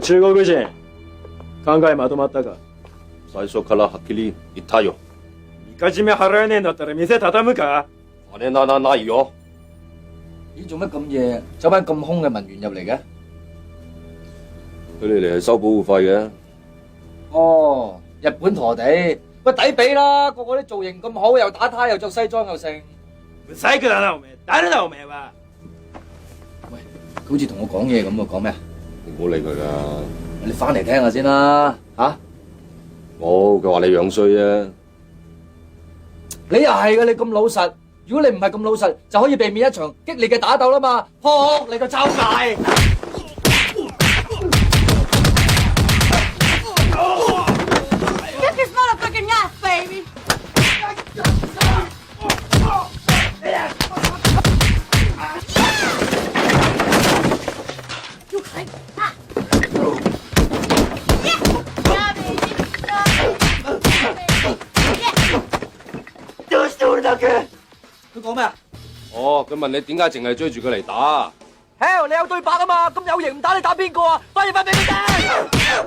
中国人、考えまとまったか？最初からはっきり言ったよ。みかじめ払えねえんだったら店畳むか？金ないよ。咦，做乜咁夜走班咁兇嘅文員入嚟嘅？佢哋嚟係收保護費嘅。哦，日本陀地，喂抵俾啦！個個啲造型咁好，又打呔又着西裝又剩。唔使佢啦，おめえ，誰だおめえは？喂，佢好似同我講嘢咁喎，講咩啊？你唔好理佢啦。你翻嚟聽下先啦，嚇！冇，佢話你樣衰啊。你又係嘅，你咁老實。如果你唔係咁老實，就可以避免一場激烈嘅打鬥啦嘛！撲你個臭界！Get this motherfucking ass, baby! You click. Yeah, baby. Yeah. 佢講咩啊？哦，佢問你點解淨係追住佢嚟打？ Hell，你有對白啊嘛！咁有型唔打你打邊個啊？翻嘢翻俾佢聽！